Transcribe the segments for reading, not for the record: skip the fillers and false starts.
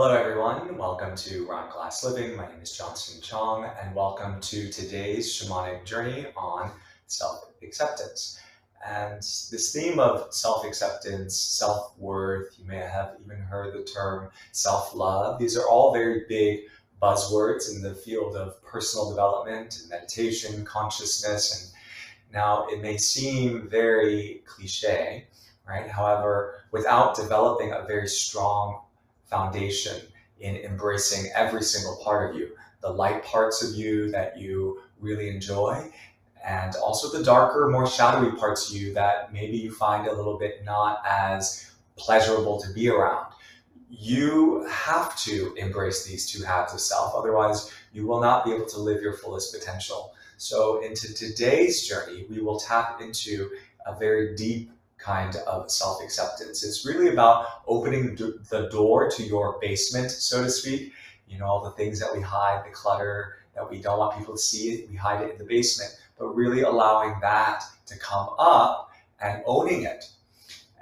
Hello everyone, welcome to Round Glass Living. My name is Chong, and welcome to today's shamanic journey on self-acceptance. And this theme of self-acceptance, self-worth, you may have even heard the term self-love. These are all very big buzzwords in the field of personal development and meditation, consciousness. And now it may seem very cliche, right? However, without developing a very strong foundation in embracing every single part of you, the light parts of you that you really enjoy, and also the darker, more shadowy parts of you that maybe you find a little bit not as pleasurable to be around. You have to embrace these two halves of self, otherwise you will not be able to live your fullest potential. So into today's journey, we will tap into a very deep kind of self-acceptance. It's really about opening the door to your basement, so to speak. You know, all the things that we hide, the clutter that we don't want people to see, we hide it in the basement, but really allowing that to come up and owning it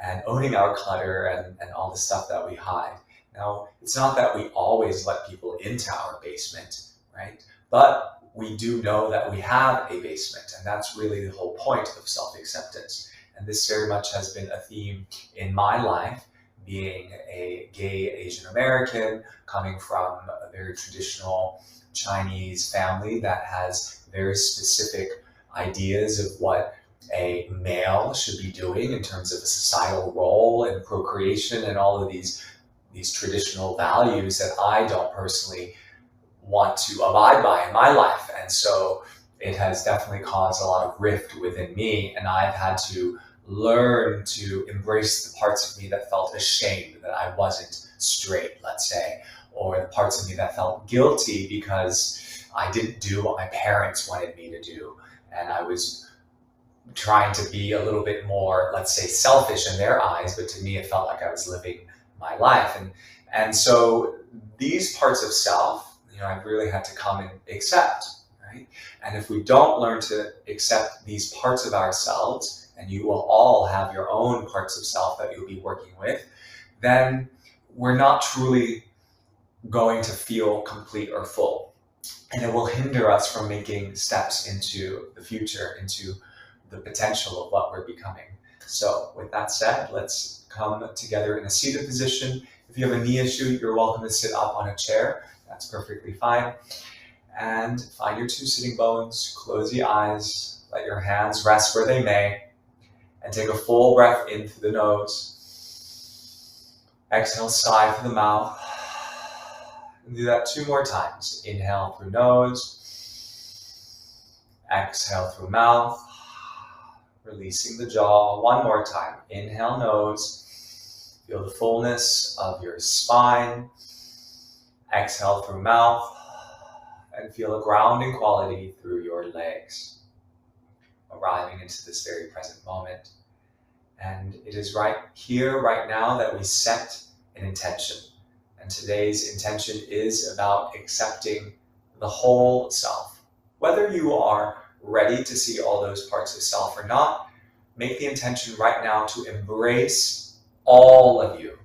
and owning our clutter and all the stuff that we hide. Now, it's not that we always let people into our basement, right? But we do know that we have a basement, and that's really the whole point of self-acceptance. And this very much has been a theme in my life, being a gay Asian American, coming from a very traditional Chinese family that has very specific ideas of what a male should be doing in terms of a societal role and procreation and all of these traditional values that I don't personally want to abide by in my life. And so it has definitely caused a lot of rift within me, and I've had to learn to embrace the parts of me that felt ashamed that I wasn't straight, let's say, or the parts of me that felt guilty because I didn't do what my parents wanted me to do. And I was trying to be a little bit more, let's say, selfish in their eyes, but to me it felt like I was living my life. And so these parts of self, you know, I've really had to come and accept, right? And if we don't learn to accept these parts of ourselves, and you will all have your own parts of self that you'll be working with, then we're not truly going to feel complete or full. And it will hinder us from making steps into the future, into the potential of what we're becoming. So with that said, let's come together in a seated position. If you have a knee issue, you're welcome to sit up on a chair. That's perfectly fine. And find your two sitting bones, close the eyes, let your hands rest where they may, and take a full breath in through the nose. Exhale, sigh through the mouth. And do that 2 more times. Inhale through nose. Exhale through mouth. Releasing the jaw. 1 more time. Inhale, nose. Feel the fullness of your spine. Exhale through mouth. And feel a grounding quality through your legs. Arriving into this very present moment. And it is right here, right now, that we set an intention. And today's intention is about accepting the whole self. Whether you are ready to see all those parts of self or not, make the intention right now to embrace all of you.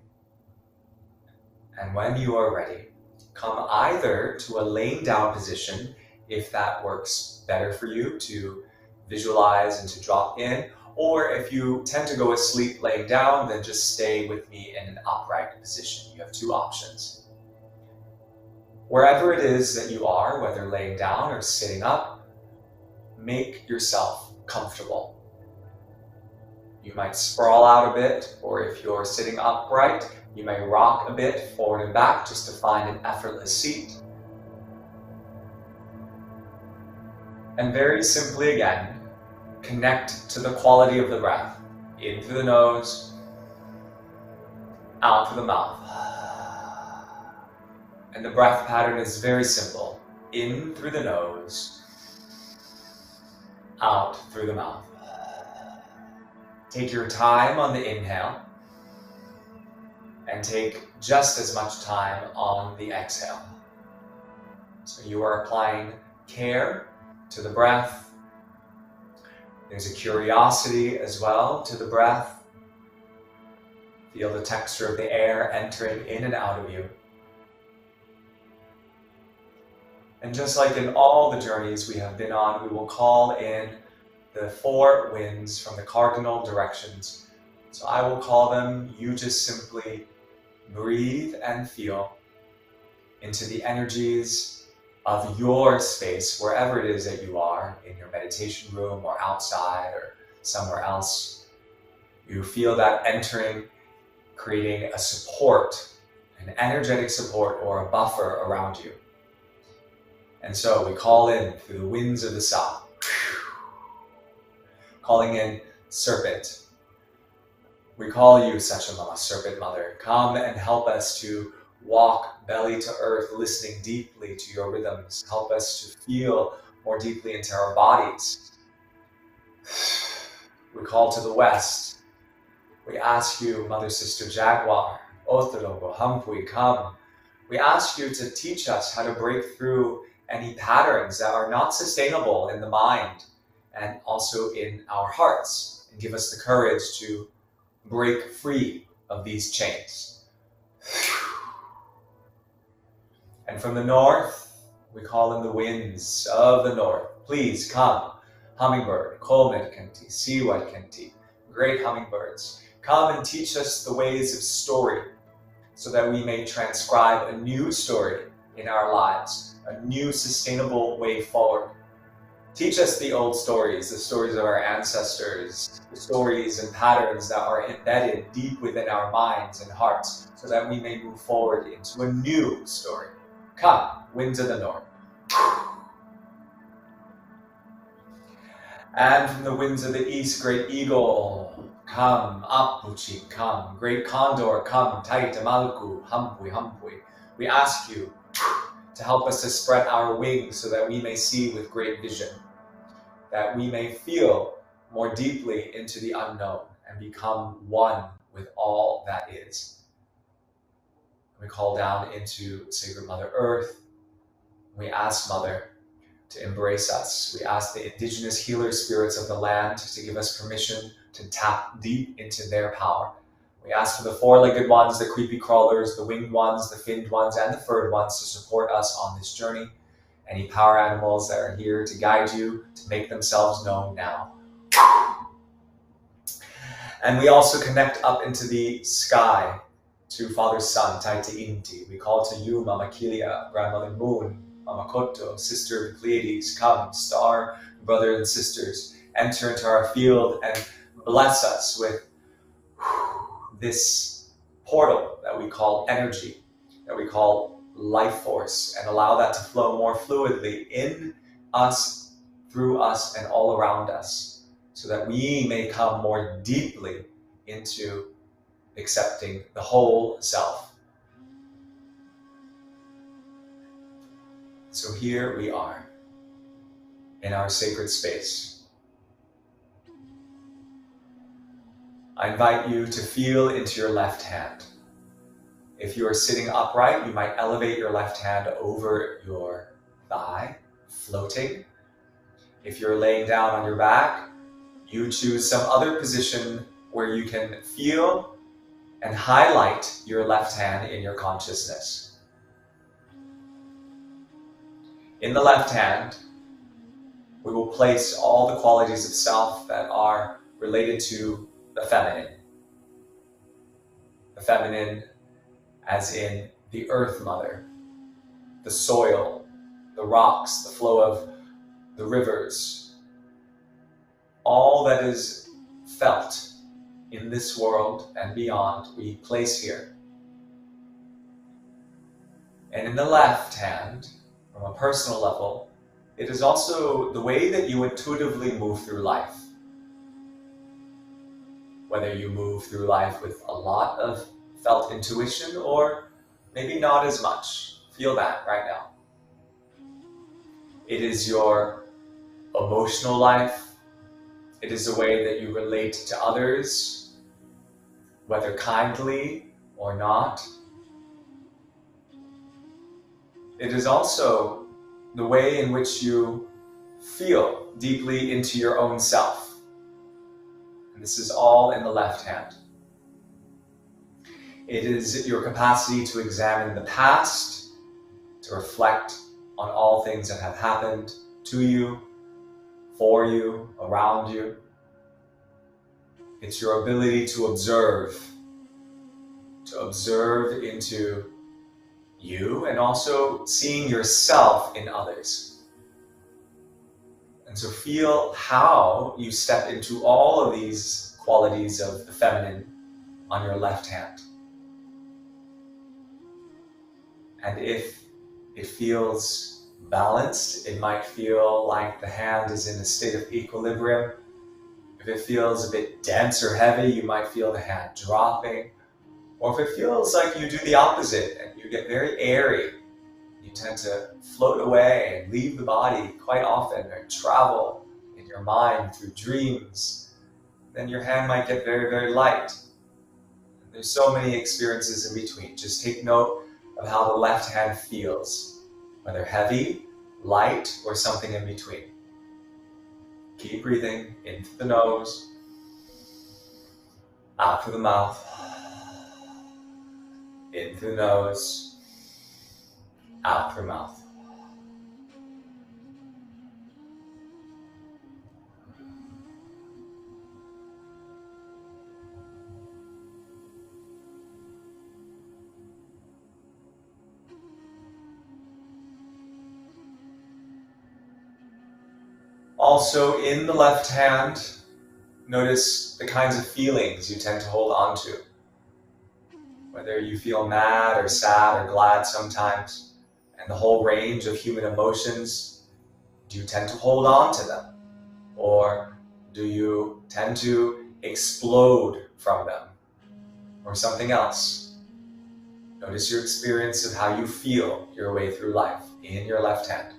And when you are ready, come either to a laying down position, if that works better for you, to visualize and to drop in, or if you tend to go asleep laying down, then just stay with me in an upright position. You have 2 options. Wherever it is that you are, whether laying down or sitting up, make yourself comfortable. You might sprawl out a bit, or if you're sitting upright, you may rock a bit forward and back just to find an effortless seat. And very simply again, connect to the quality of the breath. In through the nose, out through the mouth. And the breath pattern is very simple. In through the nose, out through the mouth. Take your time on the inhale, and take just as much time on the exhale. So you are applying care to the breath. There's a curiosity as well to the breath. Feel the texture of the air entering in and out of you. And just like in all the journeys we have been on, we will call in the 4 winds from the cardinal directions. So I will call them, you just simply breathe and feel into the energies of your space, wherever it is that you are, in your meditation room or outside or somewhere else. You feel that entering, creating a support, an energetic support or a buffer around you. And so we call in through the winds of the south, calling in serpent. We call you, Sachamama, serpent mother. Come and help us to walk belly to earth, listening deeply to your rhythms. Help us to feel more deeply into our bodies. We call to the west. We ask you, Mother Sister Jaguar, Otorobo, Hampui, come. We ask you to teach us how to break through any patterns that are not sustainable in the mind and also in our hearts, and give us the courage to break free of these chains. And from the north, we call in the winds of the north. Please come, hummingbird, Kolmed Kenti, Siwat Kenti, great hummingbirds. Come and teach us the ways of story so that we may transcribe a new story in our lives, a new sustainable way forward. Teach us the old stories, the stories of our ancestors, the stories and patterns that are embedded deep within our minds and hearts, so that we may move forward into a new story. Come, winds of the north. And from the winds of the east, great eagle, come, Apuchi, come, great condor, come, Taita Malku, Hampui, Hampui. We ask you to help us to spread our wings so that we may see with great vision, that we may feel more deeply into the unknown and become one with all that is. We call down into Sacred Mother Earth. We ask Mother to embrace us. We ask the indigenous healer spirits of the land to give us permission to tap deep into their power. We ask for the 4-legged ones, the creepy crawlers, the winged ones, the finned ones, and the furred ones to support us on this journey. Any power animals that are here to guide you, to make themselves known now. And we also connect up into the sky to Father Sun, Taita Inti. We call to you, Mama Kilia, Grandmother Moon, Mama Koto, Sister of the Pleiades. Come, star, brothers and sisters, enter into our field and bless us with this portal that we call energy, that we call life force, and allow that to flow more fluidly in us, through us, and all around us, so that we may come more deeply into accepting the whole self. So here we are in our sacred space. I invite you to feel into your left hand. If you are sitting upright, you might elevate your left hand over your thigh, floating. If you're laying down on your back, you choose some other position where you can feel and highlight your left hand in your consciousness. In the left hand, we will place all the qualities of self that are related to the feminine. The feminine as in the Earth Mother, the soil, the rocks, the flow of the rivers, all that is felt in this world and beyond, we place here. And in the left hand, from a personal level, it is also the way that you intuitively move through life. Whether you move through life with a lot of felt intuition or maybe not as much. Feel that right now. It is your emotional life. It is the way that you relate to others, whether kindly or not. It is also the way in which you feel deeply into your own self. And this is all in the left hand. It is your capacity to examine the past, to reflect on all things that have happened to you, for you, around you. It's your ability to observe into you and also seeing yourself in others. And so feel how you step into all of these qualities of the feminine on your left hand. And if it feels balanced, it might feel like the hand is in a state of equilibrium. If it feels a bit dense or heavy, you might feel the hand dropping. Or if it feels like you do the opposite and you get very airy, you tend to float away and leave the body quite often or travel in your mind through dreams, then your hand might get very, very light. And there's so many experiences in between. Just take note of how the left hand feels, whether heavy, light, or something in between. Keep breathing in through the nose, out through the mouth, in through the nose, out through the mouth. Also, in the left hand, notice the kinds of feelings you tend to hold on to. Whether you feel mad or sad or glad sometimes, and the whole range of human emotions, do you tend to hold on to them? Or do you tend to explode from them? Or something else? Notice your experience of how you feel your way through life in your left hand.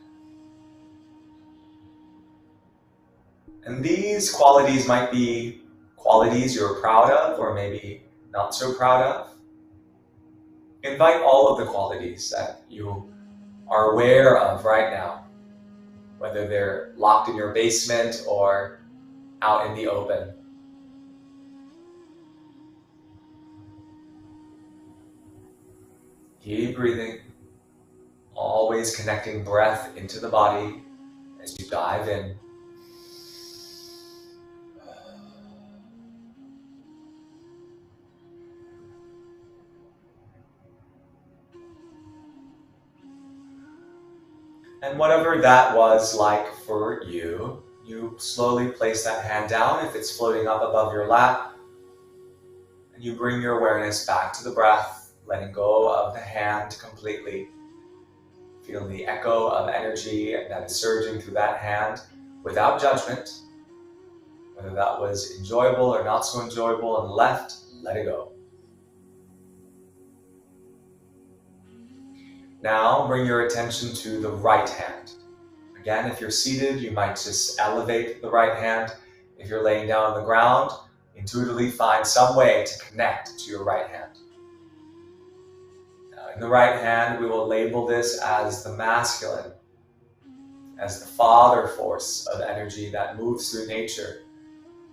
And these qualities might be qualities you're proud of or maybe not so proud of. Invite all of the qualities that you are aware of right now, whether they're locked in your basement or out in the open. Keep breathing, always connecting breath into the body as you dive in. And whatever that was like for you, you slowly place that hand down if it's floating up above your lap. And you bring your awareness back to the breath, letting go of the hand completely. Feel the echo of energy that is surging through that hand without judgment. Whether that was enjoyable or not so enjoyable and left, let it go. Now bring your attention to the right hand. Again, if you're seated, you might just elevate the right hand. If you're laying down on the ground, intuitively find some way to connect to your right hand. Now, in the right hand, we will label this as the masculine, as the father force of energy that moves through nature.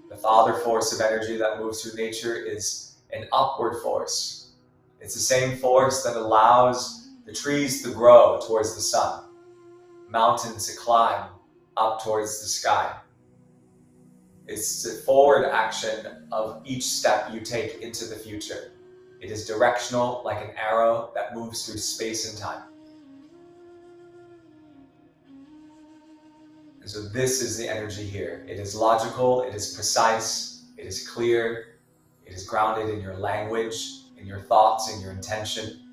The father force of energy that moves through nature is an upward force. It's the same force that allows the trees to grow towards the sun, mountains to climb up towards the sky. It's the forward action of each step you take into the future. It is directional, like an arrow that moves through space and time. And so this is the energy here. It is logical, it is precise, it is clear, it is grounded in your language, in your thoughts, in your intention.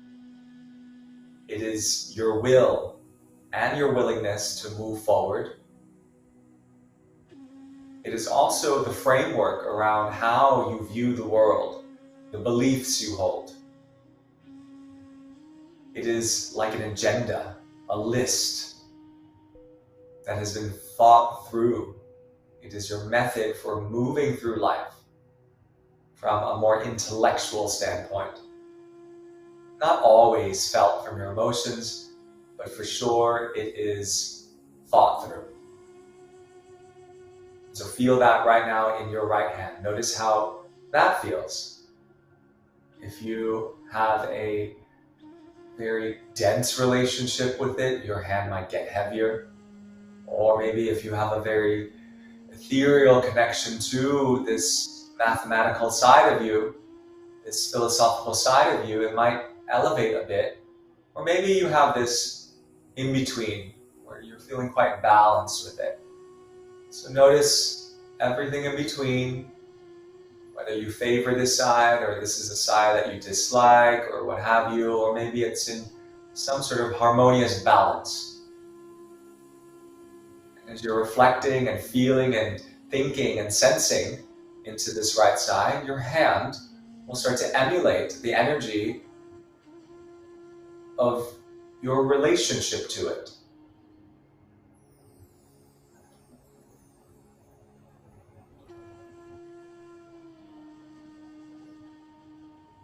It is your will and your willingness to move forward. It is also the framework around how you view the world, the beliefs you hold. It is like an agenda, a list that has been thought through. It is your method for moving through life from a more intellectual standpoint. Not always felt from your emotions, but for sure it is thought through. So feel that right now in your right hand. Notice how that feels. If you have a very dense relationship with it, your hand might get heavier. Or maybe if you have a very ethereal connection to this mathematical side of you, this philosophical side of you, it might elevate a bit. Or maybe you have this in between where you're feeling quite balanced with it. So notice everything in between, whether you favor this side or this is a side that you dislike or what have you, or maybe it's in some sort of harmonious balance. And as you're reflecting and feeling and thinking and sensing into this right side, your hand will start to emulate the energy of your relationship to it.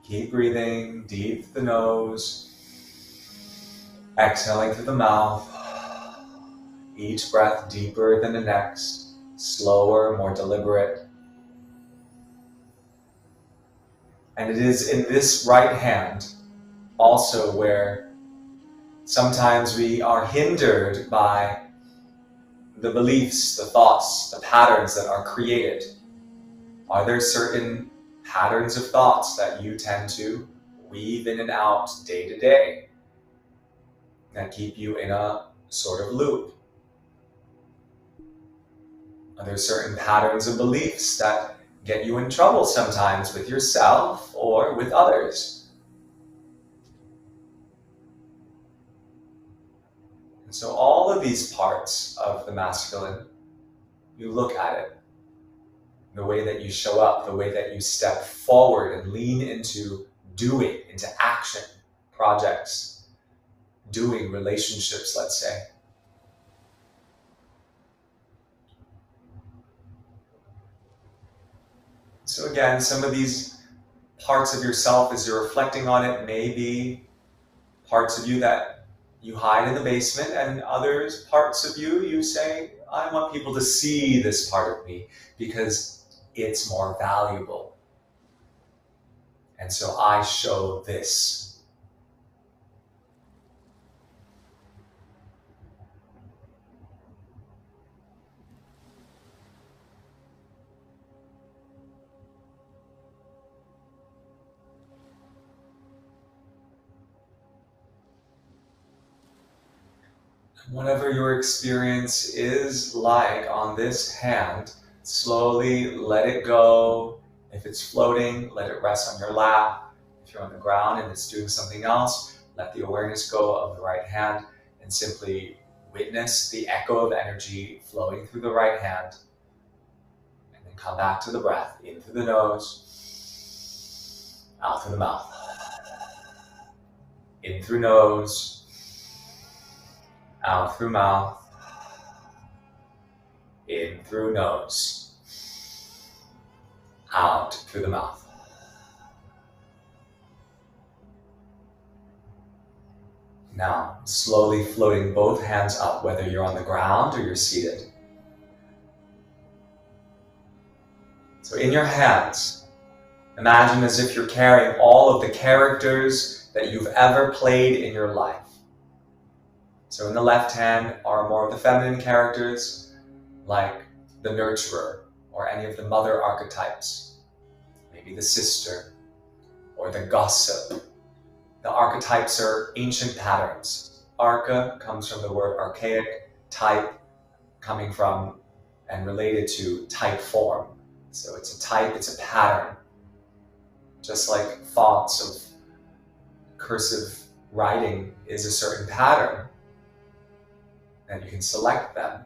Keep breathing deep through the nose, exhaling through the mouth. Each breath deeper than the next, slower, more deliberate. And it is in this right hand also where sometimes we are hindered by the beliefs, the thoughts, the patterns that are created. Are there certain patterns of thoughts that you tend to weave in and out day to day that keep you in a sort of loop? Are there certain patterns of beliefs that get you in trouble sometimes with yourself or with others? And so all of these parts of the masculine, you look at it, the way that you show up, the way that you step forward and lean into doing, into action, projects, doing relationships, let's say. So again, some of these parts of yourself, as you're reflecting on it, may be parts of you that you hide in the basement, and others parts of you, you say, I want people to see this part of me because it's more valuable. And so I show this. Whatever your experience is like on this hand, slowly let it go. If it's floating, let it rest on your lap. If you're on the ground and it's doing something else, let the awareness go of the right hand and simply witness the echo of energy flowing through the right hand. And then come back to the breath, in through the nose, out through the mouth. In through nose, out through mouth, in through nose, out through the mouth. Now, slowly floating both hands up, whether you're on the ground or you're seated. So in your hands, imagine as if you're carrying all of the characters that you've ever played in your life. So in the left hand are more of the feminine characters, like the nurturer or any of the mother archetypes, maybe the sister or the gossip. The archetypes are ancient patterns. Archa comes from the word archaic, type coming from and related to type form. So it's a type, it's a pattern. Just like fonts of cursive writing is a certain pattern, and you can select them.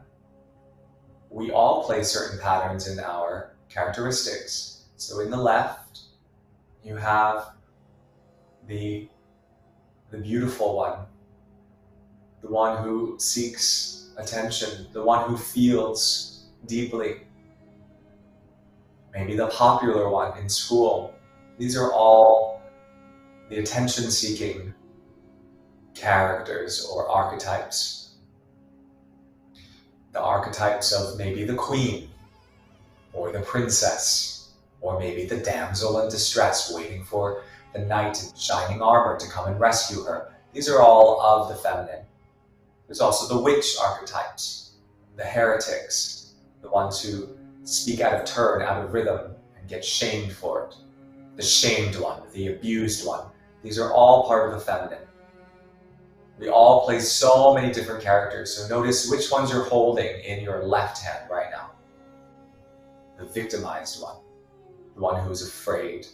We all play certain patterns in our characteristics. So in the left, you have the beautiful one, the one who seeks attention, the one who feels deeply. Maybe the popular one in school. These are all the attention-seeking characters or archetypes. The archetypes of maybe the queen, or the princess, or maybe the damsel in distress waiting for the knight in shining armor to come and rescue her. These are all of the feminine. There's also the witch archetypes, the heretics, the ones who speak out of turn, out of rhythm, and get shamed for it. The shamed one, the abused one. These are all part of the feminine. We all play so many different characters, so notice which ones you're holding in your left hand right now. The victimized one, the one who's afraid.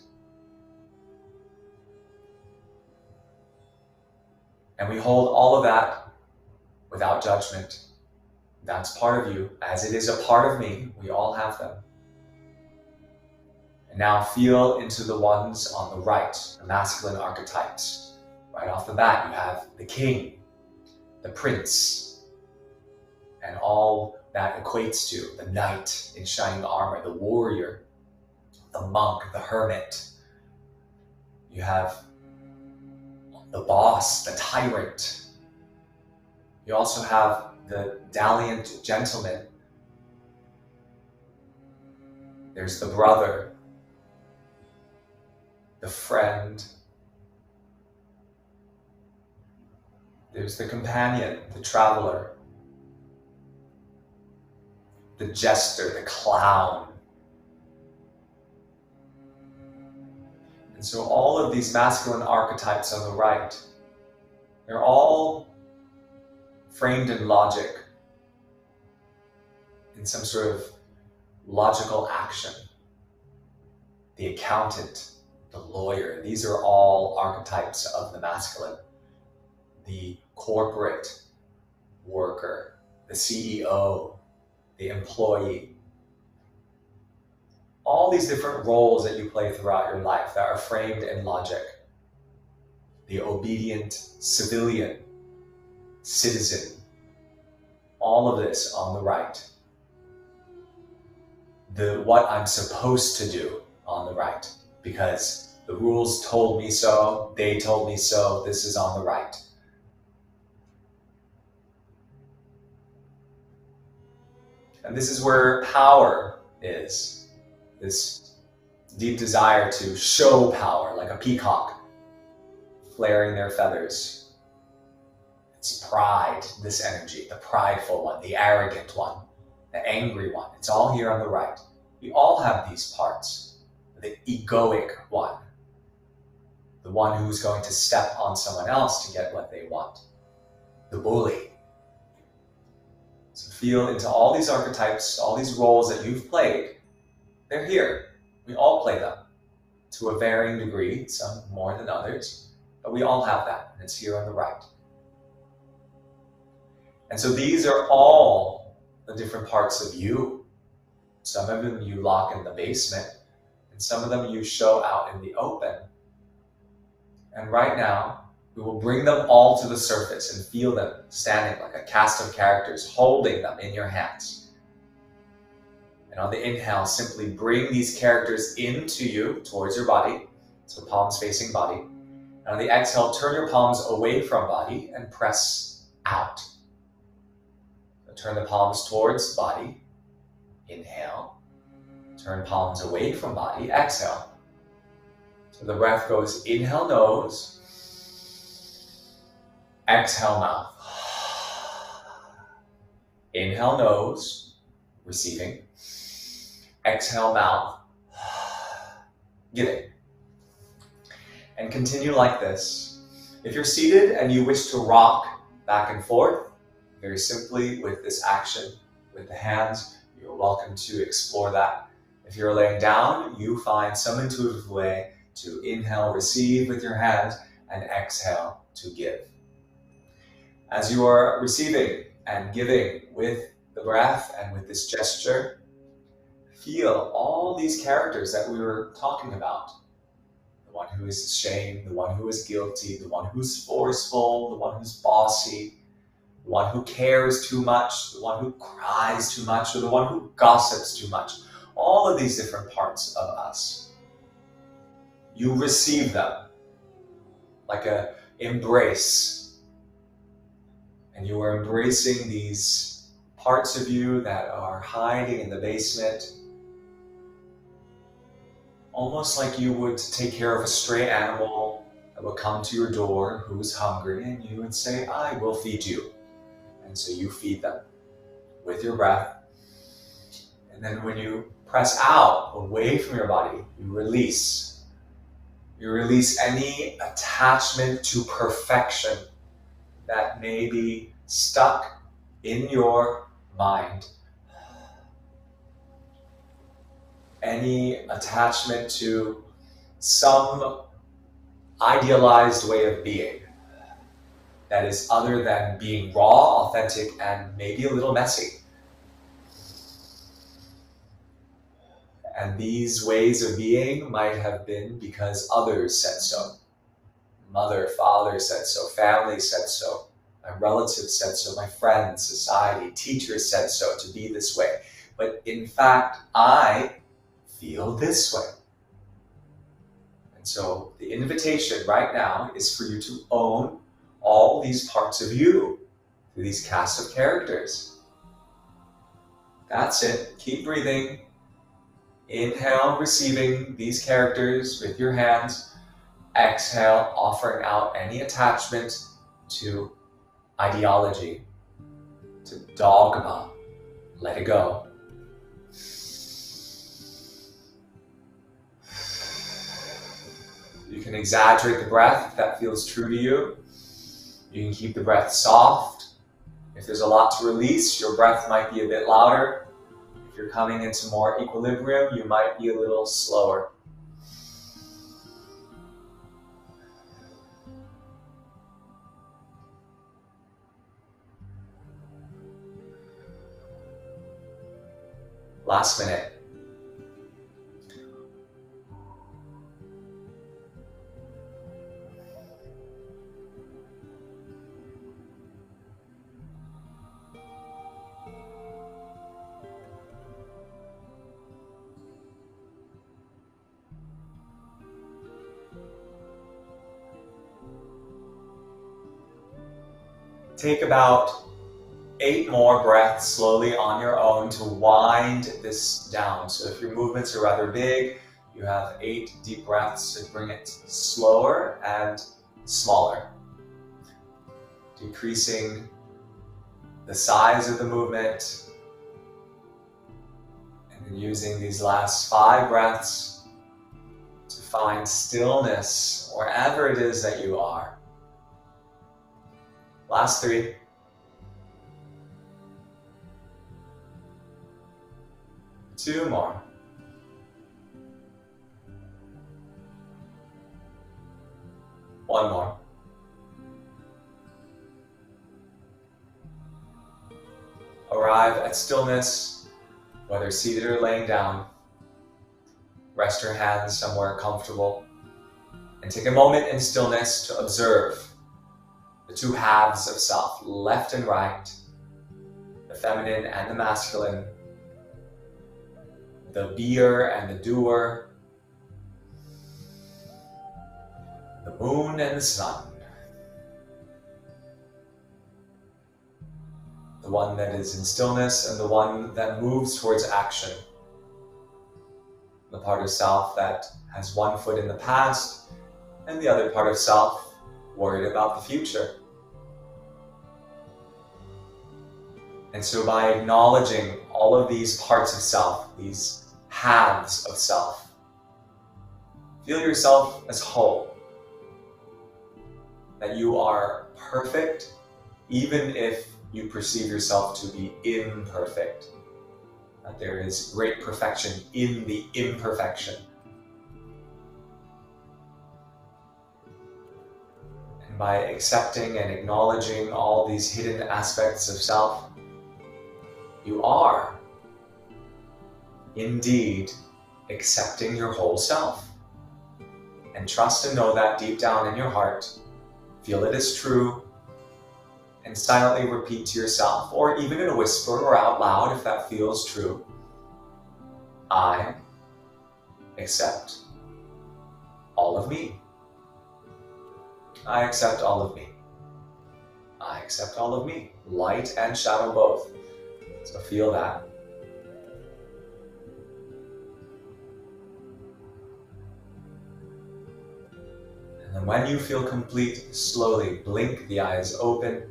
And we hold all of that without judgment. That's part of you, as it is a part of me. We all have them. And now feel into the ones on the right, the masculine archetypes. Right off the bat, you have the king, the prince, and all that equates to the knight in shining armor, the warrior, the monk, the hermit. You have the boss, the tyrant. You also have the dalliant gentleman. There's the brother, the friend. There's the companion, the traveler, the jester, the clown. And so all of these masculine archetypes on the right, they're all framed in logic, in some sort of logical action. The accountant, the lawyer, these are all archetypes of the masculine. The corporate worker, the CEO, the employee. All these different roles that you play throughout your life that are framed in logic. The obedient civilian, citizen. All of this on the right. The what I'm supposed to do on the right, because the rules told me so, they told me so, this is on the right. And this is where power is. This deep desire to show power, like a peacock, flaring their feathers. It's pride, this energy, the prideful one, the arrogant one, the angry one. It's all here on the right. We all have these parts. The egoic one, the one who's going to step on someone else to get what they want. The bully. So feel into all these archetypes, all these roles that you've played. They're here. We all play them to a varying degree, some more than others, but we all have that, and it's here on the right. And so these are all the different parts of you. Some of them you lock in the basement, and some of them you show out in the open. And right now, we will bring them all to the surface and feel them standing like a cast of characters, holding them in your hands. And on the inhale, simply bring these characters into you, towards your body, so palms facing body. And on the exhale, turn your palms away from body and press out. So turn the palms towards body, inhale. Turn palms away from body, exhale. So the breath goes inhale nose, exhale mouth. Inhale nose, receiving. Exhale mouth, giving. And continue like this. If you're seated and you wish to rock back and forth, very simply with this action, with the hands, you're welcome to explore that. If you're laying down, you find some intuitive way to inhale, receive with your hands, and exhale to give. As you are receiving and giving with the breath and with this gesture, feel all these characters that we were talking about. The one who is ashamed, the one who is guilty, the one who's forceful, the one who's bossy, the one who cares too much, the one who cries too much, or the one who gossips too much. All of these different parts of us. You receive them like an embrace. And you are embracing these parts of you that are hiding in the basement, almost like you would take care of a stray animal that would come to your door who's hungry, and you would say, I will feed you. And so you feed them with your breath. And then when you press out away from your body, you release. You release any attachment to perfection that may be stuck in your mind. Any attachment to some idealized way of being that is other than being raw, authentic, and maybe a little messy. And these ways of being might have been because others said so. Mother, father said so, family said so, my relatives said so, my friends, society, teachers said so to be this way. But in fact, I feel this way. And so the invitation right now is for you to own all these parts of you through these cast of characters. That's it. Keep breathing. Inhale, receiving these characters with your hands. Exhale, offering out any attachment to ideology, to dogma. Let it go. You can exaggerate the breath if that feels true to you. You can keep the breath soft. If there's a lot to release, your breath might be a bit louder. If you're coming into more equilibrium, you might be a little slower. Last minute. Take about 8 more breaths slowly on your own to wind this down. So if your movements are rather big, you have 8 deep breaths to bring it slower and smaller. Decreasing the size of the movement, and then using these last 5 breaths to find stillness wherever it is that you are. Last 3. Two more. One more. Arrive at stillness, whether seated or laying down. Rest your hands somewhere comfortable and take a moment in stillness to observe the 2 halves of self, left and right, the feminine and the masculine, the beer and the doer, the moon and the sun, the one that is in stillness and the one that moves towards action, the part of self that has one foot in the past and the other part of self worried about the future. And so by acknowledging all of these parts of self, these halves of self, feel yourself as whole. That you are perfect, even if you perceive yourself to be imperfect. That there is great perfection in the imperfection. And by accepting and acknowledging all these hidden aspects of self, you are indeed accepting your whole self. And trust and know that deep down in your heart, feel it as true, and silently repeat to yourself, or even in a whisper or out loud if that feels true, I accept all of me. I accept all of me. I accept all of me, light and shadow both. So feel that. And And then when you feel complete, slowly blink the eyes open,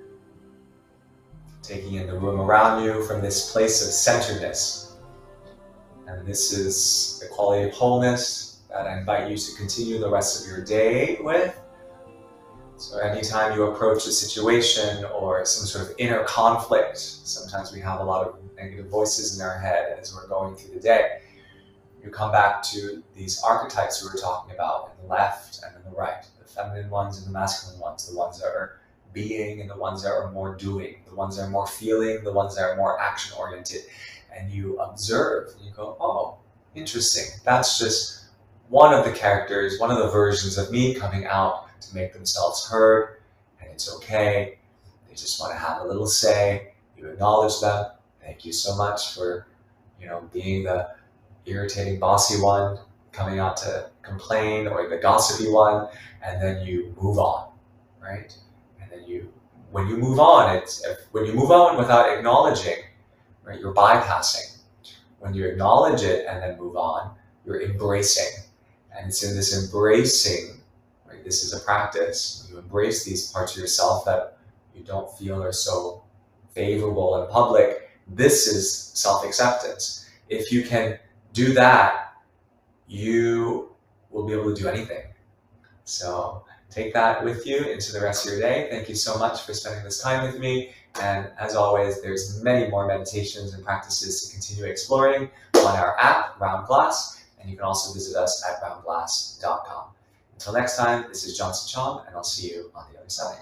taking in the room around you from this place of centeredness. And this is the quality of wholeness that I invite you to continue the rest of your day with. So anytime you approach a situation or some sort of inner conflict, sometimes we have a lot of negative voices in our head as we're going through the day. You come back to these archetypes we were talking about in the left and in the right, the feminine ones and the masculine ones, the ones that are being and the ones that are more doing, the ones that are more feeling, the ones that are more action oriented. And you observe and you go, oh, interesting. That's just one of the characters, one of the versions of me coming out to make themselves heard, and it's okay. They just want to have a little say. You acknowledge them. Thank you so much for, being the irritating, bossy one coming out to complain, or the gossipy one, and then you move on, right? And then when you move on, when you move on without acknowledging, right, you're bypassing. When you acknowledge it and then move on, you're embracing. And it's in this embracing, right? This is a practice. You embrace these parts of yourself that you don't feel are so favorable in public. This is self-acceptance. If you can do that, you will be able to do anything. So take that with you into the rest of your day. Thank you so much for spending this time with me. And as always, there's many more meditations and practices to continue exploring on our app, Round Glass. And you can also visit us at roundglass.link. Until next time, this is Chong, and I'll see you on the other side.